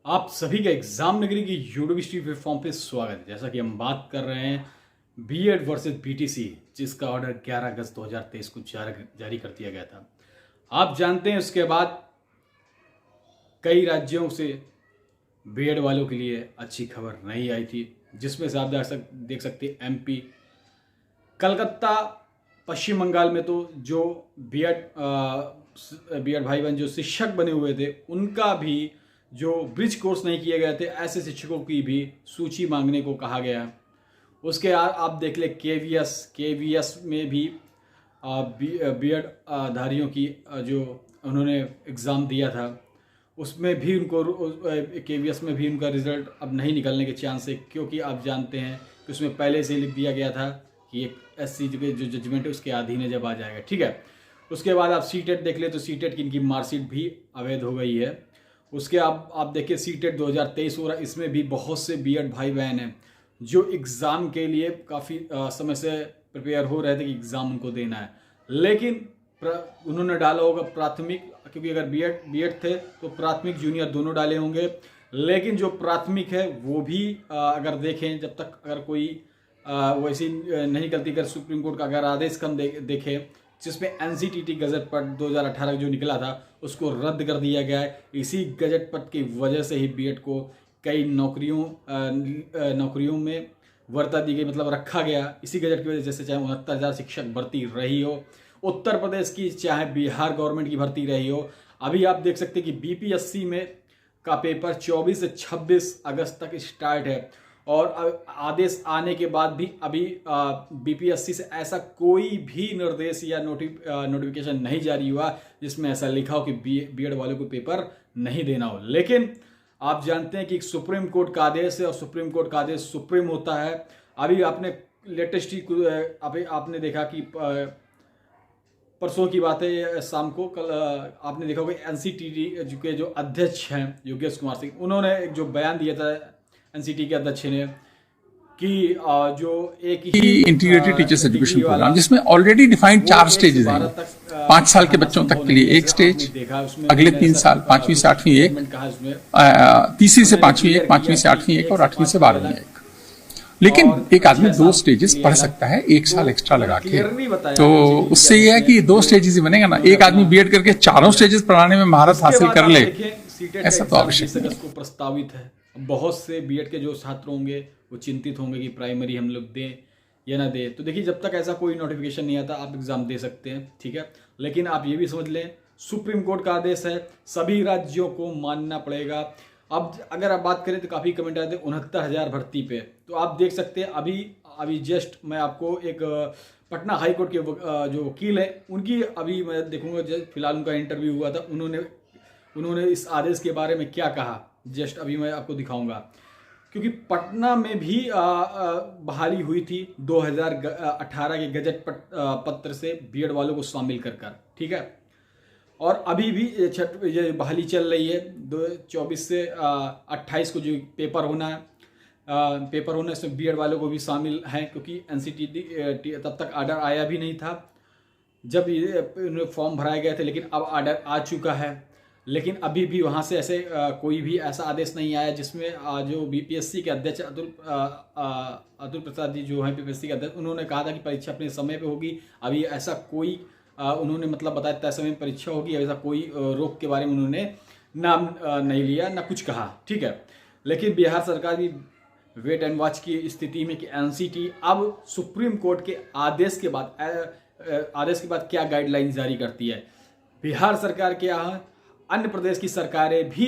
आप सभी का एग्जाम नगरी की यूनिवर्सिटी प्लेटफॉर्म पे स्वागत है। जैसा कि हम बात कर रहे हैं बीएड वर्सेस बीटीसी, जिसका ऑर्डर 11 अगस्त 2023 को जारी कर दिया गया था। आप जानते हैं उसके बाद कई राज्यों से बीएड वालों के लिए अच्छी खबर नहीं आई थी, जिसमें से आप देख सकते हैं एमपी, कलकत्ता, पश्चिम बंगाल में तो जो बीएड भाई बहन जो शिक्षक बने हुए थे उनका भी जो ब्रिज कोर्स नहीं किए गए थे, ऐसे शिक्षकों की भी सूची मांगने को कहा गया। उसके आप देख ले केवीएस में भी बीएड धारियों की जो उन्होंने एग्ज़ाम दिया था उसमें भी उनको केवीएस में भी उनका रिज़ल्ट अब नहीं निकलने के चांस है, क्योंकि आप जानते हैं कि उसमें पहले से लिख दिया गया था कि एक एससी के जो जजमेंट है उसके अधीन है जब आ जाएगा। ठीक है, उसके बाद आप सीटेट देख ले तो सीटेट की इनकी मार्कशीट भी अवैध हो गई है। उसके आप देखिए सीटेट 2023 हो रहा है, इसमें भी बहुत से बीएड भाई बहन हैं जो एग्ज़ाम के लिए काफ़ी समय से प्रिपेयर हो रहे थे कि एग्ज़ाम उनको देना है, लेकिन उन्होंने डाला होगा प्राथमिक, क्योंकि अगर बीएड थे तो प्राथमिक जूनियर दोनों डाले होंगे, लेकिन जो प्राथमिक है वो भी अगर देखें, जब तक अगर कोई वैसी नहीं गलती कर सुप्रीम कोर्ट का अगर आदेश कम देखें जिसमें एनसीटीटी गजट पट 2018 जो निकला था उसको रद्द कर दिया गया है। इसी गजट पट की वजह से ही बीएड को कई नौकरियों में वर्ता दी गई, मतलब रखा गया इसी गजट की वजह से। जैसे चाहे 69,000 शिक्षक भर्ती रही हो उत्तर प्रदेश की, चाहे बिहार गवर्नमेंट की भर्ती रही हो। अभी आप देख सकते हैं कि बीपीएससी में का पेपर 24 से 26 अगस्त तक स्टार्ट है, और आदेश आने के बाद भी अभी बीपीएससी से ऐसा कोई भी निर्देश या नोटिफिकेशन नहीं जारी हुआ जिसमें ऐसा लिखा हो कि बीएड वालों को पेपर नहीं देना हो। लेकिन आप जानते हैं कि सुप्रीम कोर्ट का आदेश है और सुप्रीम कोर्ट का आदेश सुप्रीम होता है। अभी आपने लेटेस्ट ही अभी आपने देखा कि परसों की बात है, शाम को कल आपने देखा होगा एनसीटीटी के जो अध्यक्ष हैं योगेश कुमार सिंह, उन्होंने एक जो बयान दिया था एनसीटी के अध्यक्ष ने कि जो एक ही इंटीग्रेटेड टीचर्स एजुकेशन प्रोग्राम जिसमें ऑलरेडी डिफाइंड 4 स्टेजेस हैं। 5 साल के बच्चों तक के लिए एक स्टेज, अगले 3 साल 5वीं से 8वीं एक, तीसरी से 5वीं एक, 5वीं से 8वीं एक और 8वीं से 12वीं एक। लेकिन एक आदमी 2 स्टेजेस पढ़ सकता है 1 साल एक्स्ट्रा लगा के, तो उससे यह है कि 2 स्टेजेस ही बनेगा ना। एक आदमी बीएड करके 4 स्टेजेस पढ़ाने में महारत हासिल कर ले, ऐसा तो आवश्यक नहीं है। प्रस्तावित है। बहुत से बीएड के जो छात्र होंगे वो चिंतित होंगे कि प्राइमरी हम लोग दें या ना दें। तो देखिए, जब तक ऐसा कोई नोटिफिकेशन नहीं आता आप एग्जाम दे सकते हैं, ठीक है। लेकिन आप ये भी समझ लें सुप्रीम कोर्ट का आदेश है, सभी राज्यों को मानना पड़ेगा। अब अगर आप बात करें तो काफ़ी कमेंट आए थे 69,000 भर्ती पे, तो आप देख सकते हैं अभी जस्ट मैं आपको एक पटना हाई कोर्ट के जो वकील हैं उनकी अभी मैं देखूंगा, फिलहाल उनका इंटरव्यू हुआ था, उन्होंने इस आदेश के बारे में क्या कहा जस्ट अभी मैं आपको दिखाऊंगा। क्योंकि पटना में भी बहाली हुई थी 2018 के गजट पत्र से बीएड वालों को शामिल कर, ठीक है। और अभी भी ये बहाली चल रही है 24 से 28 को जो पेपर होना है इसमें बीएड वालों को भी शामिल हैं, क्योंकि एनसीटीटी तब तक ऑर्डर आया भी नहीं था जब ये फॉर्म भराए गए थे, लेकिन अब ऑर्डर आ चुका है। लेकिन अभी भी वहाँ से ऐसे कोई भी ऐसा आदेश नहीं आया जिसमें जो बीपीएससी के अध्यक्ष अतुल प्रसाद जी जो हैं बीपीएससी के अध्यक्ष, उन्होंने कहा था कि परीक्षा अपने समय पे होगी। अभी ऐसा कोई उन्होंने मतलब बताया तय समय में परीक्षा होगी, ऐसा कोई रोक के बारे में उन्होंने नाम नहीं लिया ना कुछ कहा, ठीक है। लेकिन बिहार सरकार भी वेट एंड वॉच की स्थिति में कि एनसीटी अब सुप्रीम कोर्ट के आदेश के बाद क्या गाइडलाइन जारी करती है। बिहार सरकार के यहाँ अन्य प्रदेश की सरकारें भी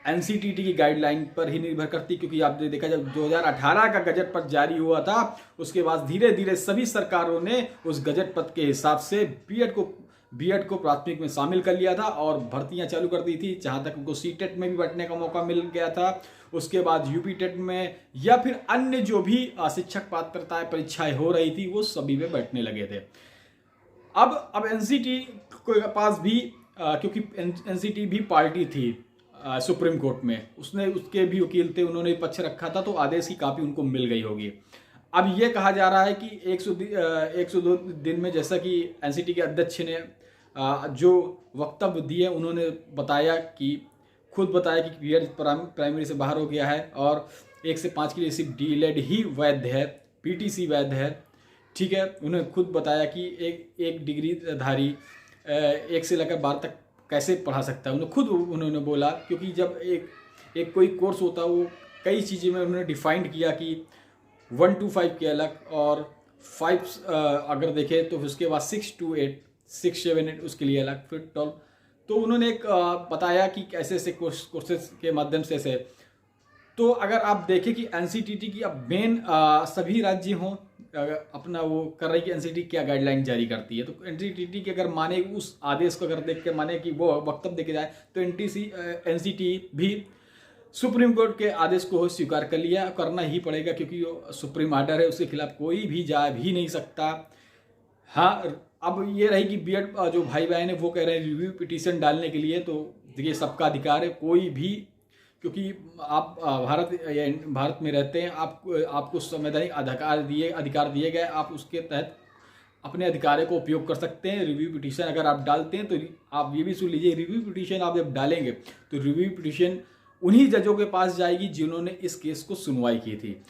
एनसीटीटी की गाइडलाइन पर ही निर्भर करती, क्योंकि आपने देखा जब 2018 का गजट पत्र जारी हुआ था उसके बाद धीरे धीरे सभी सरकारों ने उस गजट पत्र के हिसाब से बीएड को प्राथमिक में शामिल कर लिया था और भर्तियां चालू कर दी थी। जहां तक उनको सीटेट में भी बैठने का मौका मिल गया था, उसके बाद यूपी टेट में या फिर अन्य जो भी शिक्षक पात्रताएं परीक्षाएं हो रही थी वो सभी में बैठने लगे थे। अब एनसीटी के पास भी क्योंकि एनसीटी भी पार्टी थी सुप्रीम कोर्ट में, उसके भी वकील थे, उन्होंने पक्ष रखा था, तो आदेश की कॉपी उनको मिल गई होगी। अब ये कहा जा रहा है कि 102 दिन में, जैसा कि एनसीटी के अध्यक्ष ने जो वक्तव्य दिए उन्होंने बताया कि खुद बताया कि बीएड प्राइमरी से बाहर हो गया है और 1 से 5 के लिए सिर्फ डीएलएड ही वैध है, पीटीसी वैध है। ठीक है, उन्होंने खुद बताया कि एक डिग्री धारी 1 से लेकर 12 तक कैसे पढ़ा सकता है। उन्होंने बोला, क्योंकि जब एक कोई कोर्स होता है वो कई चीज़ें में उन्होंने डिफाइंड किया कि 1 to 5 के अलग और 5 अगर देखें तो उसके बाद 6 to 8, 6, 7, 8 उसके लिए अलग, फिर 12। तो उन्होंने एक बताया कि कैसे ऐसे कोर्सेज के माध्यम से तो अगर आप देखें कि एनसीटीटी की अब मेन सभी राज्य हों अपना वो कर रही कि एनसीटीटी क्या गाइडलाइन जारी करती है। तो एनसीटीटी के अगर माने उस आदेश को अगर देख के माने कि वो वक्तव्य देखे जाए तो एनसीटी भी सुप्रीम कोर्ट के आदेश को स्वीकार कर लिया, करना ही पड़ेगा क्योंकि वो सुप्रीम ऑर्डर है, उसके खिलाफ कोई भी जा भी नहीं सकता। हाँ, अब ये रही कि बीएड जो भाई बहन है वो कह रहे हैं रिव्यू पिटीशन डालने के लिए, तो देखिए सबका अधिकार है, कोई भी, क्योंकि आप भारत में रहते हैं, आपको संवैधानिक अधिकार दिए गए, आप उसके तहत अपने अधिकारों को उपयोग कर सकते हैं। रिव्यू पिटीशन अगर आप डालते हैं तो आप ये भी सुन लीजिए, रिव्यू पिटीशन आप जब डालेंगे तो रिव्यू पिटीशन उन्हीं जजों के पास जाएगी जिन्होंने इस केस को सुनवाई की थी,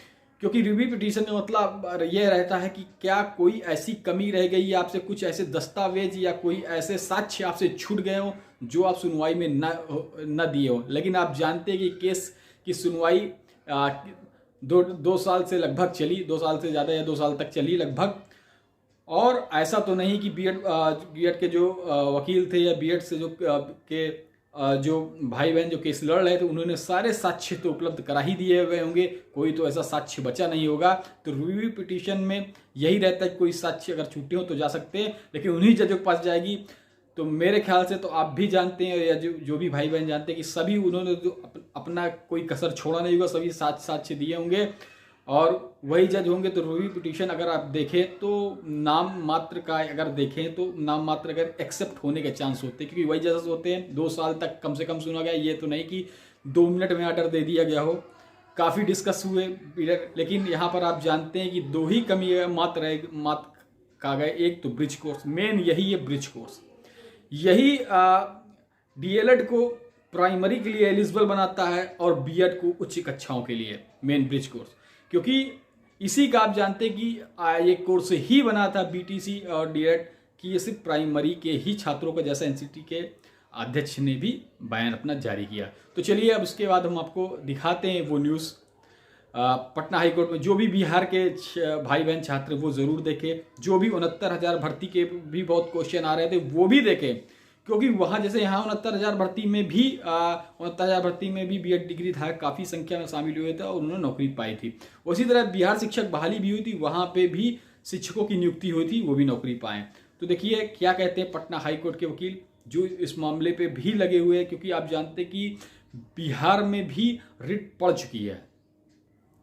क्योंकि रिव्यू पिटीशन का मतलब यह रहता है कि क्या कोई ऐसी कमी रह गई, आपसे कुछ ऐसे दस्तावेज या कोई ऐसे साक्ष्य आपसे छूट गए हो जो आप सुनवाई में न दिए हो। लेकिन आप जानते हैं कि केस की सुनवाई 2 साल से लगभग चली, 2 साल से ज़्यादा या 2 साल तक चली लगभग। और ऐसा तो नहीं कि बीएड के जो वकील थे या बीएड से जो भाई बहन जो केस लड़ रहे थे उन्होंने सारे साक्ष्य तो उपलब्ध करा ही दिए हुए होंगे, कोई तो ऐसा साक्ष्य बचा नहीं होगा। तो रिव्यू पिटीशन में यही रहता है कि कोई साक्ष्य अगर छूटे हो तो जा सकते हैं, लेकिन उन्हीं जजों के पास जाएगी। तो मेरे ख्याल से तो आप भी जानते हैं या जो भी भाई बहन जानते हैं कि सभी उन्होंने जो अपना कोई कसर छोड़ा नहीं होगा, सभी साक्ष्य दिए होंगे और वही जज होंगे। तो रिव्यू पिटीशन अगर आप देखें तो नाम मात्र का अगर देखें तो नाम मात्र अगर एक्सेप्ट होने के चांस होते हैं, क्योंकि वही जजेस होते हैं। 2 साल तक कम से कम सुना गया, ये तो नहीं कि 2 मिनट में ऑर्डर दे दिया गया हो। काफ़ी डिस्कस हुए पीरियड, लेकिन यहाँ पर आप जानते हैं कि 2 ही कमी मात्र कहा गया। एक तो ब्रिज कोर्स, मेन यही है ब्रिज कोर्स, यही डीएलएड को प्राइमरी के लिए एलिजिबल बनाता है और बीएड को उच्च कक्षाओं के लिए मेन ब्रिज कोर्स, क्योंकि इसी का आप जानते हैं कि ये कोर्स ही बना था बीटीसी और डीएड कि ये सिर्फ प्राइमरी के ही छात्रों को, जैसा एनसीटी के अध्यक्ष ने भी बयान अपना जारी किया। तो चलिए अब उसके बाद हम आपको दिखाते हैं वो न्यूज़। पटना हाईकोर्ट में जो भी बिहार के भाई बहन छात्र वो ज़रूर देखें, जो भी 69,000 भर्ती के भी बहुत क्वेश्चन आ रहे थे वो भी देखें, क्योंकि वहाँ जैसे यहाँ 69,000 भर्ती में भी 69,000 भर्ती में भी बीएड डिग्री धारक काफ़ी संख्या में शामिल हुए थे और उन्होंने नौकरी पाई थी। उसी तरह बिहार शिक्षक बहाली भी हुई थी, वहाँ पे भी शिक्षकों की नियुक्ति हुई थी, वो भी नौकरी पाएँ। तो देखिए क्या कहते हैं पटना हाईकोर्ट के वकील जो इस मामले पे भी लगे हुए हैं, क्योंकि आप जानते हैं कि बिहार में भी रिट पड़ चुकी है,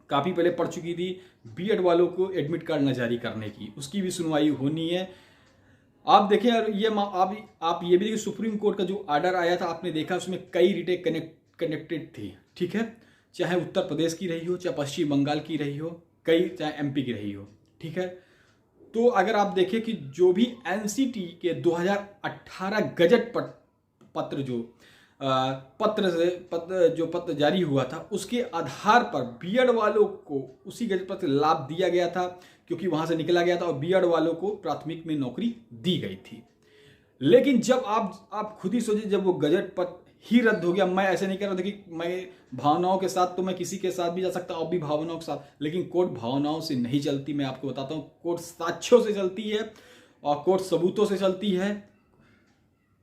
काफ़ी पहले पड़ चुकी थी बीएड वालों को एडमिट कार्ड न जारी करने की, उसकी भी सुनवाई होनी है। आप देखें ये आप ये भी देखिए सुप्रीम कोर्ट का जो ऑर्डर आया था आपने देखा उसमें कई रिटें कनेक्टेड थी, ठीक है, चाहे उत्तर प्रदेश की रही हो, चाहे पश्चिम बंगाल की रही हो, चाहे एमपी की रही हो, ठीक है। तो अगर आप देखें कि जो भी एनसीटी के 2018 गजट पत्र जो पत्र जारी हुआ था उसके आधार पर बीएड वालों को उसी गजट पत्र लाभ दिया गया था, क्योंकि वहां से निकला गया था और बीएड वालों को प्राथमिक में नौकरी दी गई थी। लेकिन जब आप खुद ही सोचिए, जब वो गजट पत्र ही रद्द हो गया, मैं ऐसे नहीं कह रहा, देखिए मैं भावनाओं के साथ तो मैं किसी के साथ भी जा सकता हूँ, भी भावनाओं के साथ, लेकिन कोर्ट भावनाओं से नहीं चलती। मैं आपको बताता हूँ, कोर्ट साक्ष्यों से चलती है और कोर्ट सबूतों से चलती है,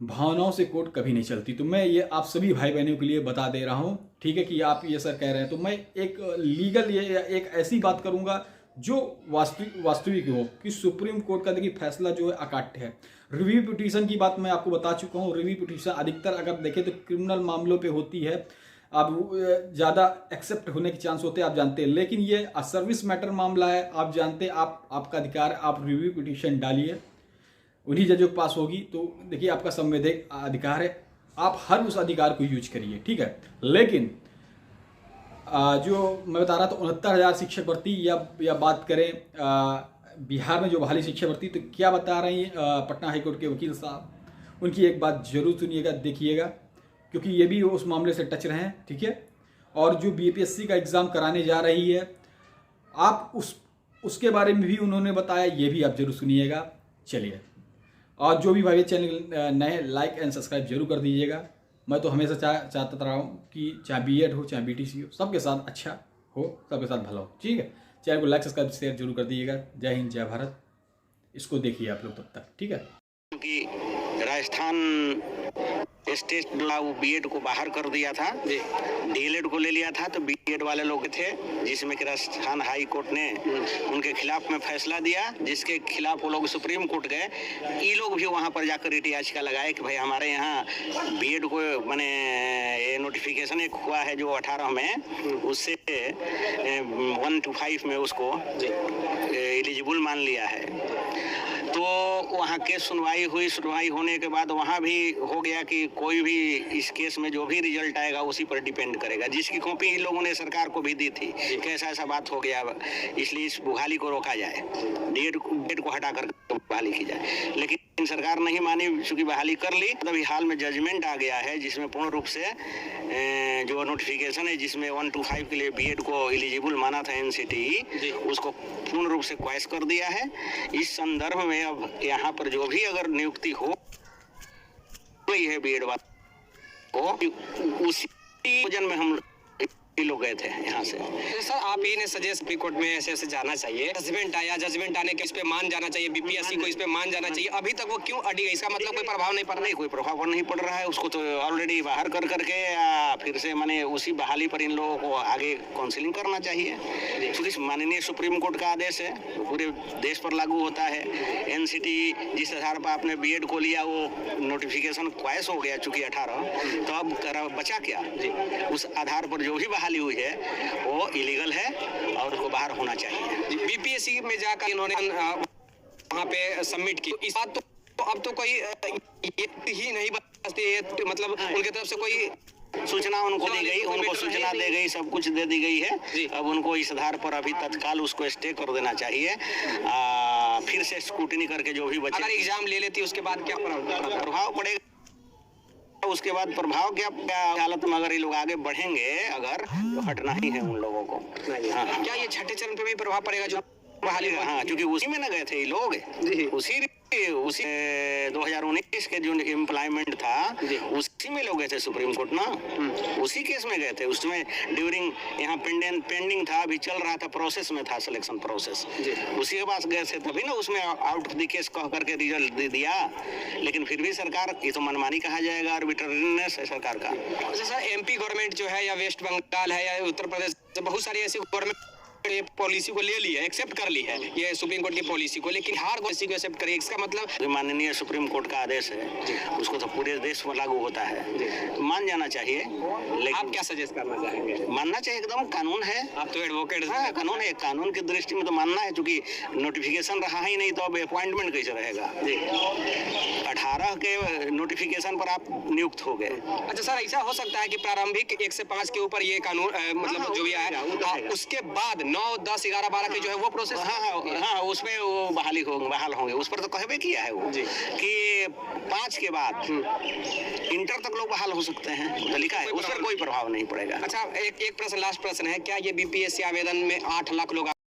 भावनाओं से कोर्ट कभी नहीं चलती। तो मैं ये आप सभी भाई बहनों के लिए बता दे रहा हूँ, ठीक है, कि आप ये सर कह रहे हैं तो मैं एक लीगल एक ऐसी बात करूँगा जो वास्तविक हो कि सुप्रीम कोर्ट का देखिए फैसला जो है अकाट्य है। रिव्यू पिटीशन की बात मैं आपको बता चुका हूँ। रिव्यू पिटीशन अधिकतर अगर देखें तो क्रिमिनल मामलों पे होती है, अब ज़्यादा एक्सेप्ट होने के चांस होते हैं, आप जानते हैं। लेकिन ये सर्विस मैटर मामला है, आप जानते हैं, आपका अधिकार, आप रिव्यू पिटीशन डालिए, उन्हीं जजों के पास होगी। तो देखिए आपका संवैधानिक अधिकार है, आप हर उस अधिकार को यूज करिए, ठीक है। लेकिन जो मैं बता रहा था 69,000 शिक्षक भर्ती या बात करें बिहार में जो बहाली शिक्षक भर्ती, तो क्या बता रहे हैं पटना हाईकोर्ट के वकील साहब, उनकी एक बात जरूर सुनिएगा, देखिएगा, क्योंकि ये भी उस मामले से टच रहे हैं, ठीक है। और जो बीपीएससी का एग्ज़ाम कराने जा रही है, आप उसके बारे में भी उन्होंने बताया, ये भी आप जरूर सुनिएगा। चलिए, और जो भी भाई चैनल नए, लाइक एंड सब्सक्राइब जरूर कर दीजिएगा। मैं तो हमेशा चाहता रहा हूँ कि चाहे बीएड हो चाहे बीटीसी हो, सबके साथ अच्छा हो, सबके साथ भला हो, ठीक है। चैनल को लाइक सब्सक्राइब शेयर जरूर कर दीजिएगा। जय हिंद, जय भारत। इसको देखिए आप लोग तब तक, ठीक है। क्योंकि राजस्थान स्टेट वो बीएड को बाहर कर दिया था, डीएलएड को ले लिया था, तो बीएड वाले लोग थे, जिसमें कि राजस्थान हाई कोर्ट ने उनके खिलाफ में फैसला दिया, जिसके खिलाफ वो लोग सुप्रीम कोर्ट गए। ये लोग भी वहां पर जाकर रिट याचिका लगाए कि भाई हमारे यहाँ बीएड को मैंने ये नोटिफिकेशन एक हुआ है जो 18 में, उससे 1 to 5 में उसको एलिजिबल मान लिया है। तो वहाँ केस सुनवाई हुई, सुनवाई होने के बाद वहाँ भी हो गया कि कोई भी इस केस में जो भी रिजल्ट आएगा उसी पर डिपेंड करेगा, जिसकी कॉपी इन लोगों ने सरकार को भी दी थी कि ऐसा बात हो गया, इसलिए इस बहाली को रोका जाए, डेट को हटाकर बहाली की जाए। लेकिन सरकार नहीं मानी, चूंकि बहाली कर ली। तभी हाल में जजमेंट आ गया है जिसमें पूर्ण रूप से जो नोटिफिकेशन है जिसमें 1 to 5 के लिए बीएड को एलिजिबल माना था एनसीटी, उसको पूर्ण रूप से क्वैश कर दिया है। इस संदर्भ में अब यहाँ पर जो भी अगर नियुक्ति हो गई है बीएड वाला को, उसी भोजन में हम लोग गए थे यहाँ से। तो सर आप ही ने सजेस्ट सुप्रीम कोर्ट में ऐसे जाना चाहिए, जजमेंट आया, जजमेंट आने के इस पे मान जाना चाहिए, बीपीएससी को इस पे मान जाना चाहिए, अभी तक वो क्यों अड़ी है? इसका मतलब कोई प्रभाव नहीं पड़ रहा है? कोई प्रभाव नहीं पड़ रहा है, उसको तो ऑलरेडी बाहर कर करके फिर से माने उसी बहाली पर इन लोगों को आगे काउंसिलिंग करना चाहिए। क्योंकि माननीय सुप्रीम कोर्ट का आदेश है, पूरे देश पर लागू होता है। एनसीटी जिस आधार पर आपने बीएड को लिया वो नोटिफिकेशन क्वैश हो गया चूंकि 18, तो अब बचा क्या? उस आधार पर जो भी बहाली हुई है वो इलीगल है और उसको बाहर होना चाहिए। बीपीएससी में जाकर इन्होंने वहाँ पे सबमिट की, इस बात तो अब तो कोई ही नहीं बचती, मतलब उनकी तरफ से कोई सूचना उनको दी गई, उनको सूचना दे गई, सब कुछ दे दी गई है। अब उनको इस आधार पर अभी तत्काल उसको स्टे कर देना चाहिए, फिर से स्क्रूटिनी करके जो भी बचे। अगर एग्जाम ले लेती उसके बाद क्या प्रभाव पड़ेगा? उसके बाद प्रभाव क्या हालत में अगर ये लोग आगे बढ़ेंगे, अगर तो हटना ही है उन लोगों को। हाँ। क्या ये छठे चरण पे भी प्रभाव पड़ेगा जो बहाली? हाँ, क्योंकि उसी में न गए थे ये लोग, उसी 2019 के जो एम्प्लॉयमेंट था उसी में लोग गए थे सुप्रीम कोर्ट ना, उसी केस में गए थे। उसमें ड्यूरिंग यहाँ पेंडिंग था, अभी चल रहा था, प्रोसेस में था, सिलेक्शन प्रोसेस, उसी के पास गए थे, तभी ना उसमें आउट ऑफ द केस कह करके रिजल्ट दे दिया। लेकिन फिर भी सरकार, ये तो मनमानी कहा जाएगा, आर्बिट्रेरीनेस है सरकार का। अच्छा सर, एमपी गवर्नमेंट जो है या वेस्ट बंगाल है या उत्तर प्रदेश, बहुत सारी ऐसी गवर्नमेंट पॉलिसी को ले ली है, एक्सेप्ट कर ली है ये सुप्रीम कोर्ट की पॉलिसी को, लेकिन हर पॉलिसी को एक्सेप्ट करिए, इसका मतलब माननीय सुप्रीम कोर्ट का आदेश है, उसको तो पूरे देश में लागू होता है, मान जाना चाहिए। लेकिन आप क्या सजेस्ट करना चाहेंगे? मानना चाहिए, एकदम कानून है। आप तो एडवोकेट। हाँ, कानून है, कानून की दृष्टि में तो मानना है, क्योंकि नोटिफिकेशन रहा ही नहीं तो अब अपॉइंटमेंट कैसे रहेगा? 18 के नोटिफिकेशन पर आप नियुक्त हो गए। अच्छा सर, ऐसा हो सकता है कि प्रारंभिक 1 से 5 के ऊपर ये कानून मतलब जो भी आया, उसके बाद 9, 10, 11, 12 के जो है वो प्रोसेस, हाँ, उसमें वो बहाल होंगे। उस पर तो कहबे किया है वो कि 5 के बाद इंटर तक लोग बहाल हो सकते हैं, तो लिखा है, उस पर कोई प्रभाव नहीं पड़ेगा। अच्छा, एक प्रश्न, लास्ट प्रश्न है, क्या ये बीपीएससी आवेदन में 8 लाख लोग